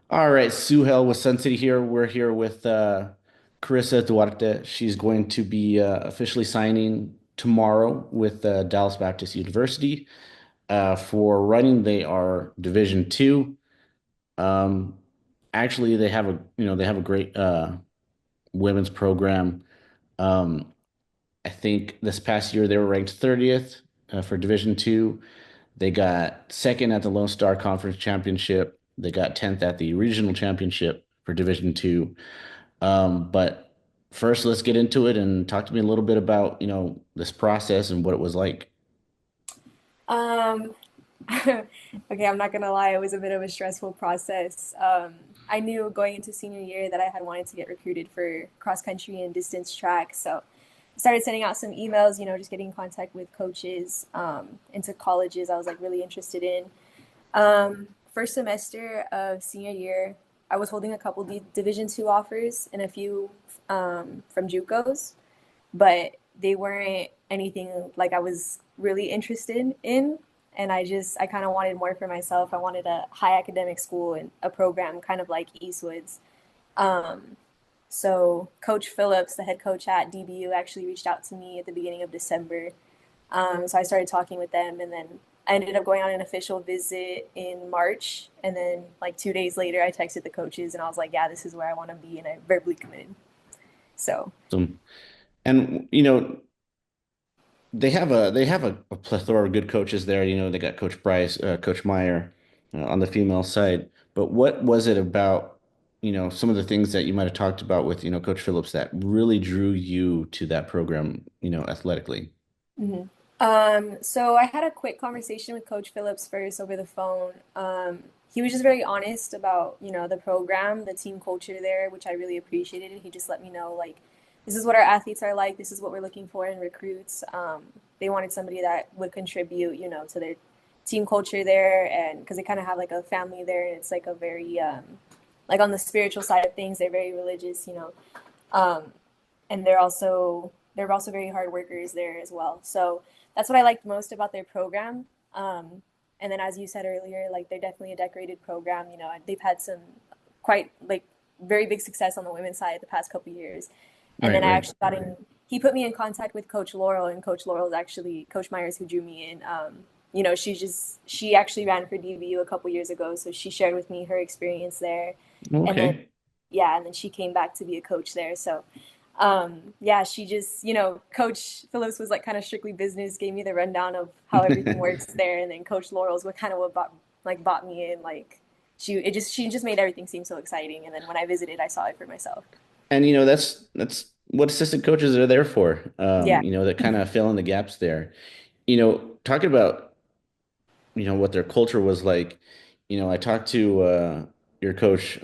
All right, Suhel with Sun City here. We're here with Karyssa Duarte. She's going to be officially signing tomorrow with Dallas Baptist University. For running, they are Division Two. Um, Actually, they have a great women's program. Um, I think this past year they were ranked 30th for Division Two. They got second at the Lone Star Conference Championship. They got 10th at the Regional Championship for Division Two. But first, let's get into it and talk to me a little bit about, this process and what it was like. Um, okay, I'm not gonna lie, it was a bit of a stressful process. I knew going into senior year that I had wanted to get recruited for cross country and distance track, so I started sending out some emails, just getting in contact with coaches, into colleges I was like really interested in. First semester of senior year, I was holding a couple Division two offers and a few from JUCOs, but they weren't anything like I was really interested in. And I kind of wanted more for myself. I wanted a high academic school and a program kind of like Eastwood's. Um, so Coach Phillips, the head coach at DBU, actually reached out to me at the beginning of December. So I started talking with them, and then I ended up going on an official visit in March. And then like 2 days later, I texted the coaches, and I was like, "Yeah, this is where I want to be," and I verbally committed. So. So, and they have a plethora of good coaches there. They got Coach Bryce, Coach Meyer on the female side. But what was it about, some of the things that you might have talked about with, Coach Phillips that really drew you to that program, athletically? Mhm. So I had a quick conversation with Coach Phillips first over the phone. He was just very honest about, the program, the team culture there, which I really appreciated. He just let me know, like, this is what our athletes are like. This is what we're looking for in recruits. They wanted somebody that would contribute, to their team culture there, and because they kind of have like a family there, and it's like a very, like on the spiritual side of things, they're very religious. Um, and they're also very hard workers there as well. So that's what I liked most about their program. And then, as you said earlier, like they're definitely a decorated program. They've had some quite like very big success on the women's side the past couple years. And Right, then I right. actually got in. He put me in contact with Coach Laurel, and Coach Laurel is actually Coach Myers who drew me in. She actually ran for DVU a couple years ago, so she shared with me her experience there, and then Okay. yeah, and then she came back to be a coach there. So yeah, she just, Coach Phillips was like kind of strictly business, gave me the rundown of how everything works there, and then Coach Laurel's what kind of what bought me in. Like she just made everything seem so exciting, and then when I visited, I saw it for myself. And that's what assistant coaches are there for. Yeah. That kind of fill in the gaps there. Talking about, what their culture was like. I talked to your coach,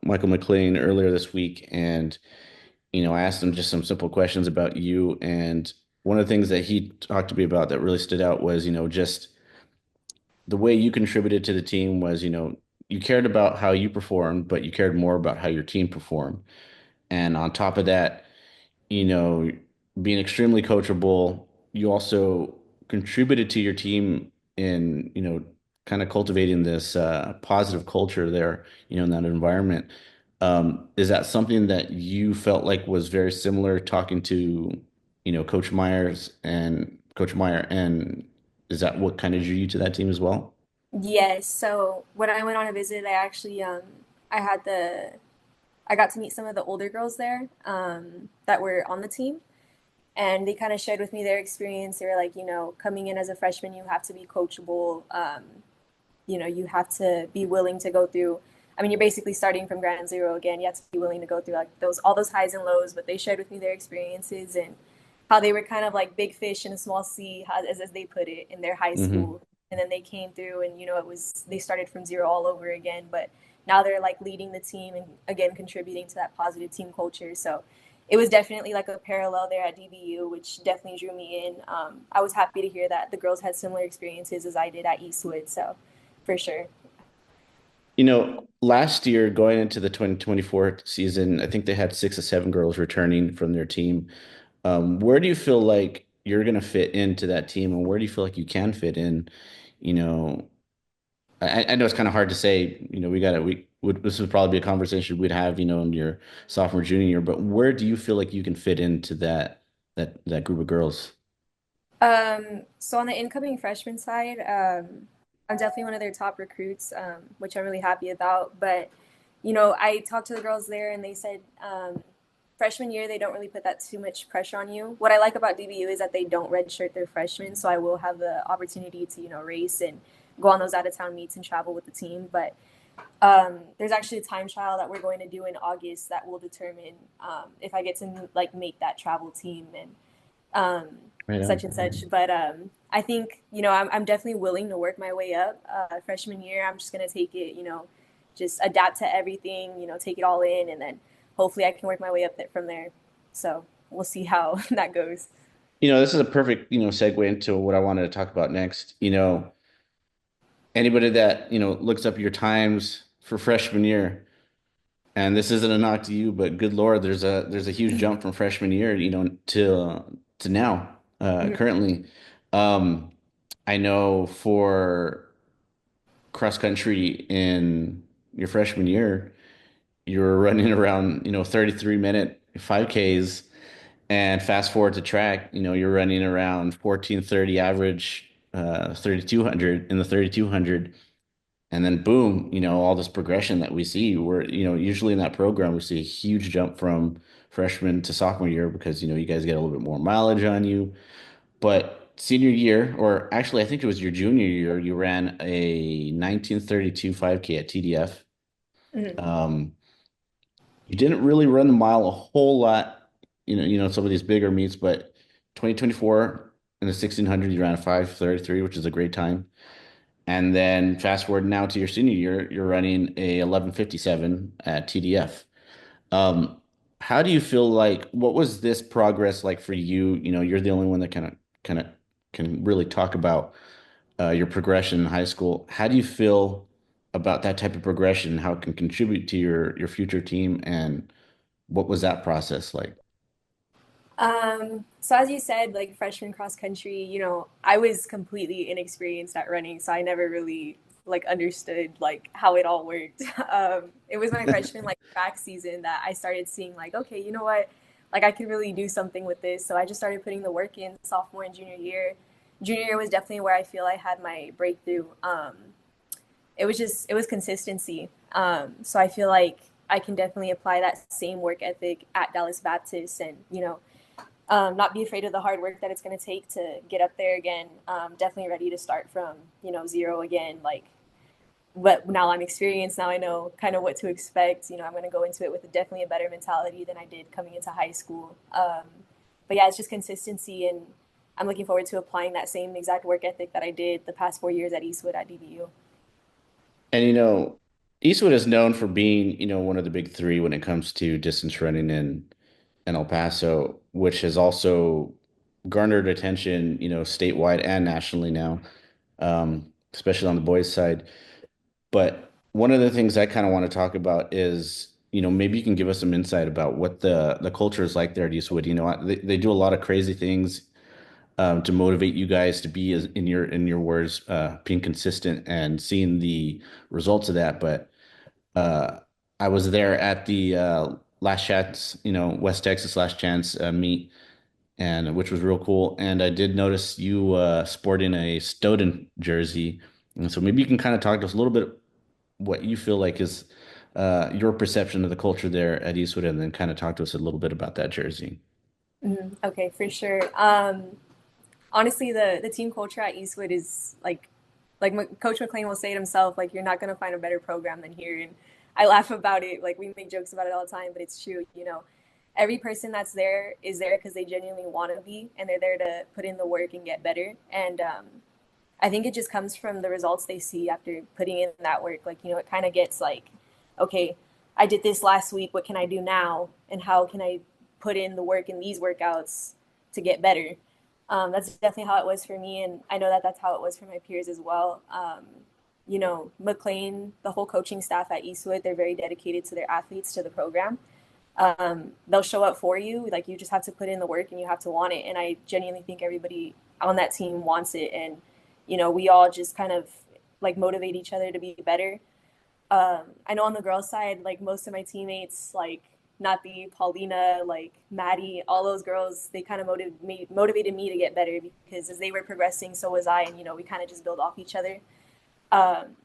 Michael McLean, earlier this week, and I asked him just some simple questions about you. And one of the things that he talked to me about that really stood out was, just the way you contributed to the team was, you cared about how you performed, but you cared more about how your team performed. And on top of that, you know, being extremely coachable, you also contributed to your team in, kind of cultivating this positive culture there, in that environment. Is that something that you felt like was very similar talking to, Coach Meyer, and is that what kind of drew you to that team as well? Yes. So when I went on a visit, I had I got to meet some of the older girls there that were on the team, and they kind of shared with me their experience. They were like, coming in as a freshman, you have to be coachable. You have to be willing to go through. I mean, you're basically starting from ground zero again. You have to be willing to go through like those all those highs and lows. But they shared with me their experiences and how they were kind of like big fish in a small sea, as they put it, in their high Hmm. school. And then they came through, and they started from zero all over again. But now they're like leading the team and again contributing to that positive team culture. So it was definitely like a parallel there at DBU, which definitely drew me in. I was happy to hear that the girls had similar experiences as I did at Eastwood. So for sure. Last year going into the 2024 season, I think they had six or seven girls returning from their team. Where do you feel like you're going to fit into that team, and where do you feel like you can fit in, you know, I know it's kind of hard to say, we got to, we would, this would probably be a conversation we'd have, in your sophomore, junior year, but where do you feel like you can fit into that group of girls? So on the incoming freshman side, I'm definitely one of their top recruits, which I'm really happy about. But, I talked to the girls there and they said freshman year, they don't really put that too much pressure on you. What I like about DBU is that they don't redshirt their freshmen. So I will have the opportunity to, race and go on those out of town meets and travel with the team. But there's actually a time trial that we're going to do in August that will determine if I get to like make that travel team and Right such and on. such. But I think I'm definitely willing to work my way up. Freshman year, I'm just gonna take it, just adapt to everything, take it all in, and then hopefully I can work my way up from there. So we'll see how that goes. This is a perfect, segue into what I wanted to talk about next. Anybody that, looks up your times for freshman year, and this isn't a knock to you, but good Lord, there's a huge jump from freshman year, to now, Mhm. currently. Um, I know for cross country in your freshman year, you were running around, 33-minute 5Ks, and fast forward to track, you're running around 14:30 average, 3200 in the 3200. And then boom, all this progression that we see, we're, usually in that program, we see a huge jump from freshman to sophomore year because, you guys get a little bit more mileage on you. But senior year, or actually, I think it was your junior year, you ran a 1932 5K at TDF. Mhm. Um, you didn't really run the mile a whole lot, some of these bigger meets, but 2024 in the 1600, you ran a 5:33, which is a great time. And then fast forward now to your senior year, you're running a 11:57 at TDF. Um, how do you feel like what was this progress like for you? You're the only one that kind of can really talk about your progression in high school. How do you feel about that type of progression? How it can contribute to your future team, and what was that process like? So as you said, like freshman cross country, I was completely inexperienced at running, so I never really like understood like how it all worked. It was my freshman like track season that I started seeing like, okay, you know what? Like I could really do something with this. So I just started putting the work in sophomore and junior year. Junior year was definitely where I feel I had my breakthrough. It was consistency. So I feel like I can definitely apply that same work ethic at Dallas Baptist and, not be afraid of the hard work that it's going to take to get up there again. Definitely ready to start from zero again. Like, but now I'm experienced. Now I know kind of what to expect. I'm going to go into it with definitely a better mentality than I did coming into high school. But yeah, it's just consistency, and I'm looking forward to applying that same exact work ethic that I did the past 4 years at Eastwood at DBU. And Eastwood is known for being, one of the big three when it comes to distance running in El Paso, which has also garnered attention, statewide and nationally now, especially on the boys' side. But one of the things I kind of want to talk about is, maybe you can give us some insight about what the culture is like there at Eastwood. They do a lot of crazy things to motivate you guys to be, as in your words, being consistent and seeing the results of that. But I was there at the Last Chance, West Texas Last Chance meet, and which was real cool. And I did notice you sporting a Stoughton jersey, and so maybe you can kind of talk to us a little bit what you feel like is your perception of the culture there at Eastwood, and then kind of talk to us a little bit about that jersey. Okay, for sure. Honestly, the team culture at Eastwood is like Coach McLean will say it himself, like you're not gonna find a better program than here. And I laugh about it, like we make jokes about it all the time, but it's true. Every person that's there is there because they genuinely want to be, and they're there to put in the work and get better. And I think it just comes from the results they see after putting in that work. Like it kind of gets like, okay, I did this last week. What can I do now? And how can I put in the work in these workouts to get better? That's definitely how it was for me, and I know that that's how it was for my peers as well. McLean, the whole coaching staff at Eastwood, they're very dedicated to their athletes, to the program. They'll show up for you. Like you just have to put in the work and you have to want it. And I genuinely think everybody on that team wants it. And we all just kind of like motivate each other to be better. I know on the girls' side, like most of my teammates, like Nathi, Paulina, like Maddie, all those girls, they kind of motivated me to get better because as they were progressing, so was I, and we kind of just build off each other. Um,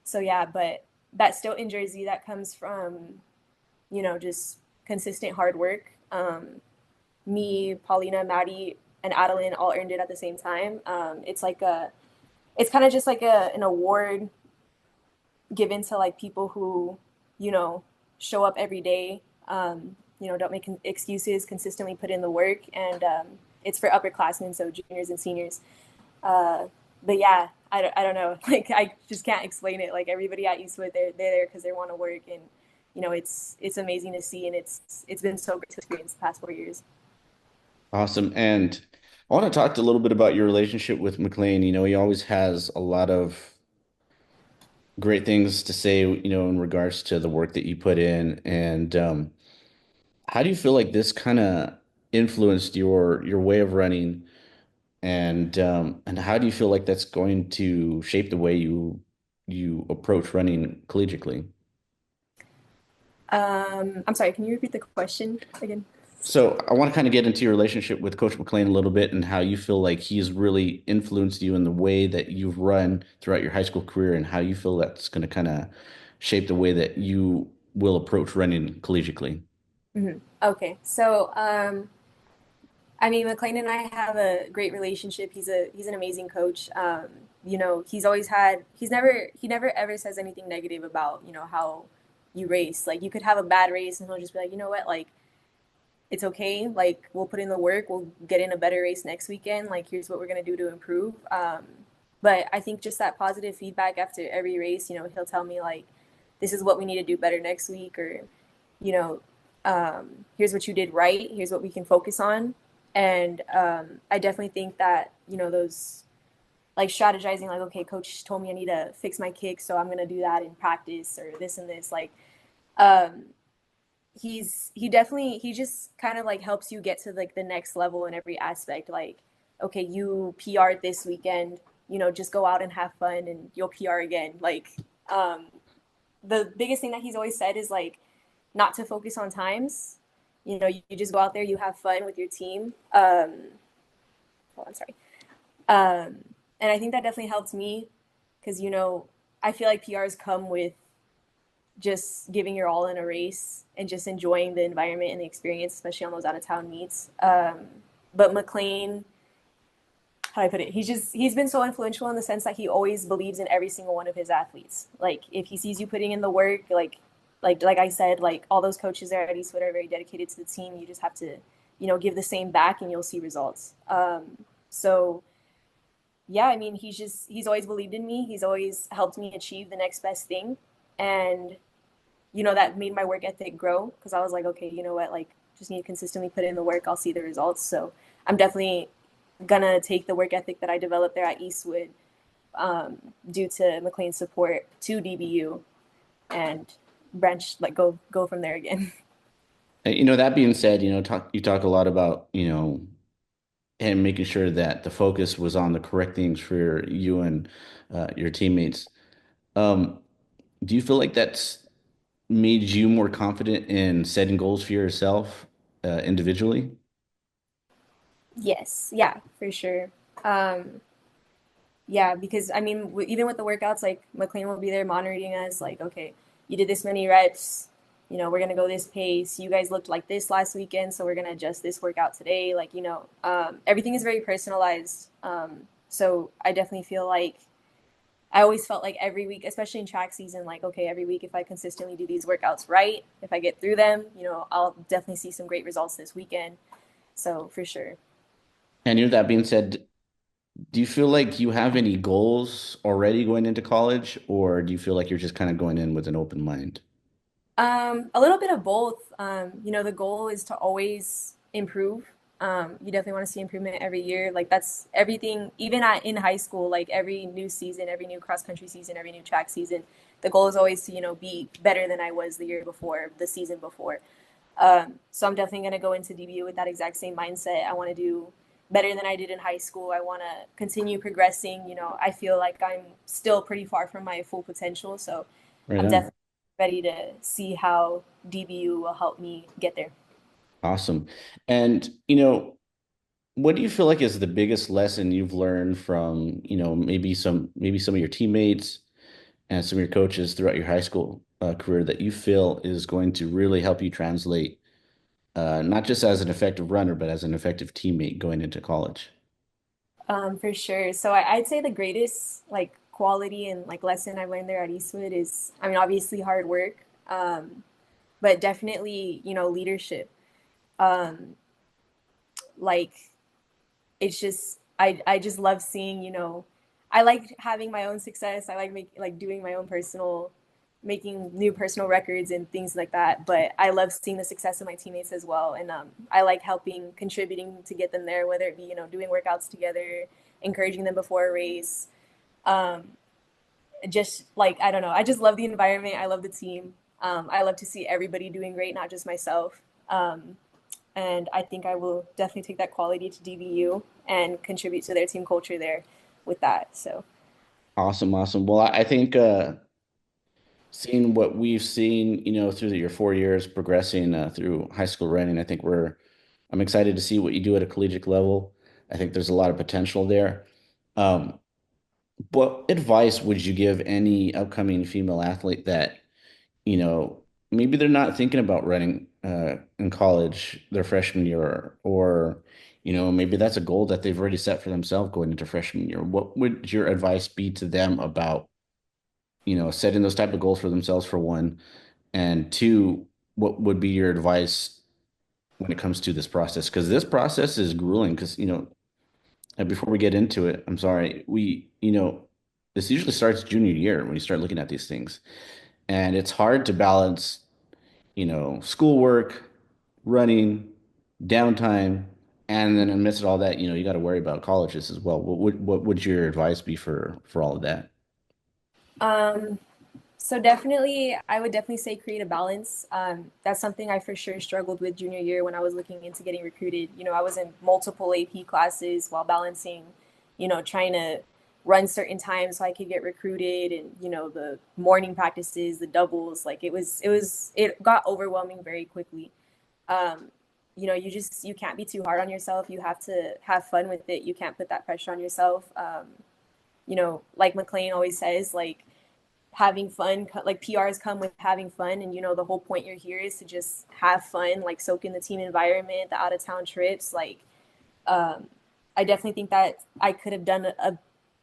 so yeah, but that still in Jersey, that comes from just consistent hard work. Me, Paulina, Maddie, and Adeline all earned it at the same time. It's kind of just like an award given to like people who, you know, show up every day, don't make excuses, consistently put in the work, and it's for upperclassmen, so juniors and seniors. Uh, but yeah, I don't know. Like I just can't explain it. Like everybody at Eastwood, they're there because they want to work, and it's amazing to see, and it's been so great to experience the past 4 years. Awesome. And I want to talk a little bit about your relationship with McLean. He always has a lot of great things to say, in regards to the work that you put in. And how do you feel like this kind of influenced your way of running? And how do you feel like that's going to shape the way you approach running collegiately? I'm sorry, can you repeat the question again? So I want to kind of get into your relationship with Coach McLean a little bit and how you feel like he's really influenced you in the way that you've run throughout your high school career and how you feel that's going to kind of shape the way that you will approach running collegiately. Okay, so I mean, McLean and I have a great relationship. He's an amazing coach. He never ever says anything negative about how you race. Like you could have a bad race, and he'll just be like, you know what, like it's okay. Like we'll put in the work. We'll get in a better race next weekend. Like here's what we're gonna do to improve. But I think just that positive feedback after every race, he'll tell me like, this is what we need to do better next week, or you know, here's what you did right. Here's what we can focus on. And I definitely think that those like strategizing, like okay, coach told me I need to fix my kick, so I'm gonna do that in practice or this and this. Like um, he just kind of like helps you get to like the next level in every aspect. Like okay, you PR'd this weekend, just go out and have fun, and you'll PR again. Like um, the biggest thing that he's always said is like not to focus on times. You just go out there, you have fun with your team. Oh, I'm sorry. Um, and I think that definitely helped me because, I feel like PRs come with just giving your all in a race and just enjoying the environment and the experience, especially on those out of town meets. But McLean, how do I put it? He's been so influential in the sense that he always believes in every single one of his athletes. Like if he sees you putting in the work, like I said, like all those coaches there at Eastwood are very dedicated to the team. You just have to, give the same back and you'll see results. So yeah, I mean, he's always believed in me. He's always helped me achieve the next best thing. And, that made my work ethic grow because I was like, okay, you know what, like just need to consistently put in the work. I'll see the results. So I'm definitely gonna take the work ethic that I developed there at Eastwood due to McLean's support to DBU and branch like go from there again. And, that being said, you talk a lot about, and making sure that the focus was on the correct things for you and your teammates. Um, do you feel like that's made you more confident in setting goals for yourself individually? Yes, yeah, for sure. Um, yeah, because I mean, even with the workouts, like McLean will be there monitoring us, like, okay, you did this many reps, we're gonna go this pace. You guys looked like this last weekend, so we're gonna adjust this workout today. Like, everything is very personalized. So I definitely feel like I always felt like every week, especially in track season, like, okay, every week if I consistently do these workouts right, if I get through them, I'll definitely see some great results this weekend. So for sure. And that being said, do you feel like you have any goals already going into college, or do you feel like you're just kind of going in with an open mind? A little bit of both. The goal is to always improve. You definitely want to see improvement every year. Like that's everything, even in high school, like every new season, every new cross country season, every new track season, the goal is always to, be better than I was the year before, the season before. So I'm definitely going to go into DBU with that exact same mindset. I want to do, better than I did in high school. I want to continue progressing. I feel like I'm still pretty far from my full potential. So Right I'm on. definitely ready to see how DBU will help me get there. Awesome. And, what do you feel like is the biggest lesson you've learned from, maybe some of your teammates and some of your coaches throughout your high school career that you feel is going to really help you translate, not just as an effective runner, but as an effective teammate going into college? For sure. So I'd say the greatest like quality and like lesson I learned there at Eastwood is, I mean, obviously hard work, but definitely, leadership. Um, like it's just I just love seeing, I like having my own success. I like doing my own personal making new personal records and things like that. But I love seeing the success of my teammates as well. And I like helping, contributing to get them there, whether it be, doing workouts together, encouraging them before a race. Um, just like, I don't know, I just love the environment. I love the team. I love to see everybody doing great, not just myself. And I think I will definitely take that quality to DBU and contribute to their team culture there with that. So, Awesome, awesome. Well, I think seeing what we've seen, through your 4 years progressing through high school running, I'm excited to see what you do at a collegiate level. I think there's a lot of potential there. Um, what advice would you give any upcoming female athlete that, you know, maybe they're not thinking about running in college their freshman year, or, maybe that's a goal that they've already set for themselves going into freshman year. What would your advice be to them about, setting those type of goals for themselves for one, and two, what would be your advice when it comes to this process? Because this process is grueling. Because, and before we get into it, I'm sorry, this usually starts junior year when you start looking at these things, and it's hard to balance, schoolwork, running, downtime, and then amidst all that, you got to worry about colleges as well. What would your advice be for all of that? um, So definitely, I would definitely say create a balance. That's something I for sure struggled with junior year when I was looking into getting recruited. I was in multiple AP classes while balancing, trying to run certain times so I could get recruited, and the morning practices, the doubles. Like it got overwhelming very quickly. Um, you can't be too hard on yourself. You have to have fun with it. You can't put that pressure on yourself. Like McLean always says, like having fun, like PRs come with having fun, and the whole point you're here is to just have fun, like soak in the team environment, the out of town trips. Like um I definitely think that I could have done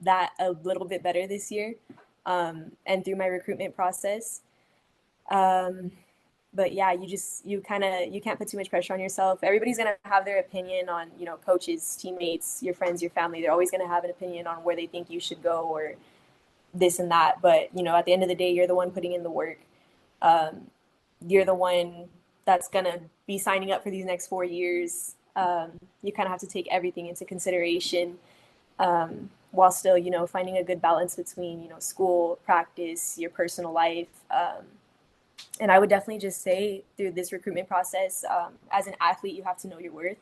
that a little bit better this year, and through my recruitment process. um but yeah, you can't put too much pressure on yourself. Everybody's going to have their opinion on, coaches, teammates, your friends, your family. They're always going to have an opinion on where they think you should go, or this and that. But at the end of the day, you're the one putting in the work. um, you're the one that's gonna be signing up for these next 4 years. You kind of have to take everything into consideration, while still finding a good balance between school, practice, your personal life. And I would definitely just say through this recruitment process, as an athlete, you have to know your worth,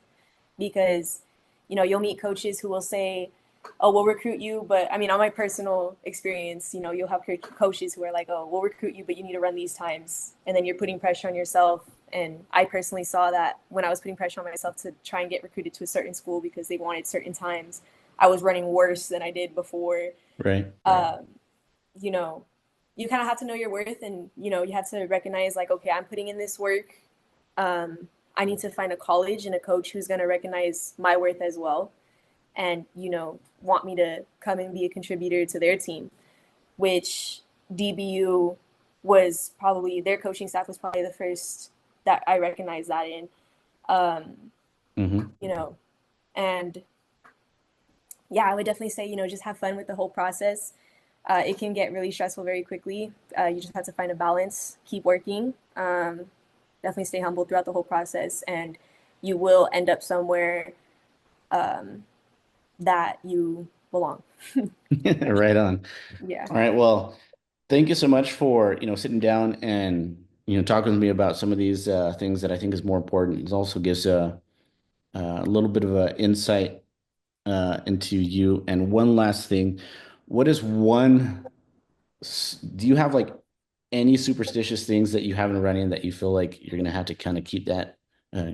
because you'll meet coaches who will say, oh, we'll recruit you, but I mean, on my personal experience, you'll have coaches who are like, oh, we'll recruit you, but you need to run these times, and then you're putting pressure on yourself. And I personally saw that when I was putting pressure on myself to try and get recruited to a certain school because they wanted certain times, I was running worse than I did before. Right. um, you know, you kind of have to know your worth, and you have to recognize, like, okay, I'm putting in this work. I need to find a college and a coach who's going to recognize my worth as well, and want me to come and be a contributor to their team, which DBU was probably, their coaching staff was probably the first that I recognized that in. um, Hmm. you know and yeah, I would definitely say, just have fun with the whole process. It can get really stressful very quickly. You just have to find a balance, keep working, definitely stay humble throughout the whole process, and you will end up somewhere, um, that you belong. Right on. Yeah. All right. Well, thank you so much for, sitting down and, talking with me about some of these things that I think is more important. It also gives a little bit of a insight into you. And one last thing, what is one, do you have like any superstitious things that you have in running that you feel like you're gonna have to kind of keep that,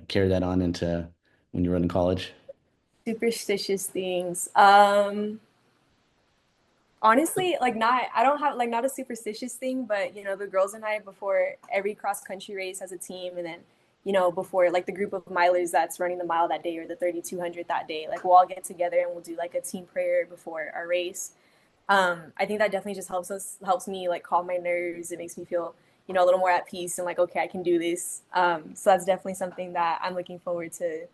carry that on into when you run in college? Superstitious things. Honestly, like not I don't have like not a superstitious thing, but the girls and I before every cross country race as a team and then before like the group of milers that's running the mile that day or the 3200 that day, like we'll all get together and we'll do like a team prayer before our race. I think that definitely just helps me like calm my nerves. It makes me feel, a little more at peace and like, okay, I can do this. So that's definitely something that I'm looking forward to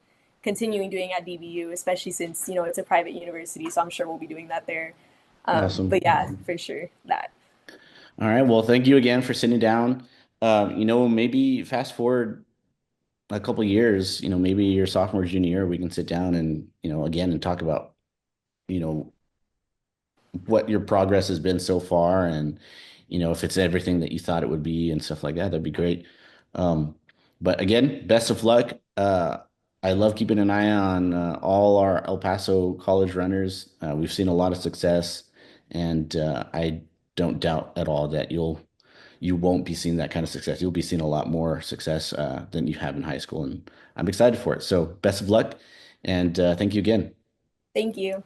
continuing doing at DBU, especially since, it's a private university. So I'm sure we'll be doing that there. But Awesome. yeah, for sure that. All right. Well, thank you again for sitting down. Maybe fast forward a couple years, maybe your sophomore, junior year, we can sit down and, again and talk about, you know, what your progress has been so far and, if it's everything that you thought it would be and stuff like that, that'd be great. Um, but again, best of luck. I love keeping an eye on all our El Paso college runners. We've seen a lot of success, and I don't doubt at all that you won't be seeing that kind of success. You'll be seeing a lot more success than you have in high school, and I'm excited for it. So best of luck, and thank you again. Thank you.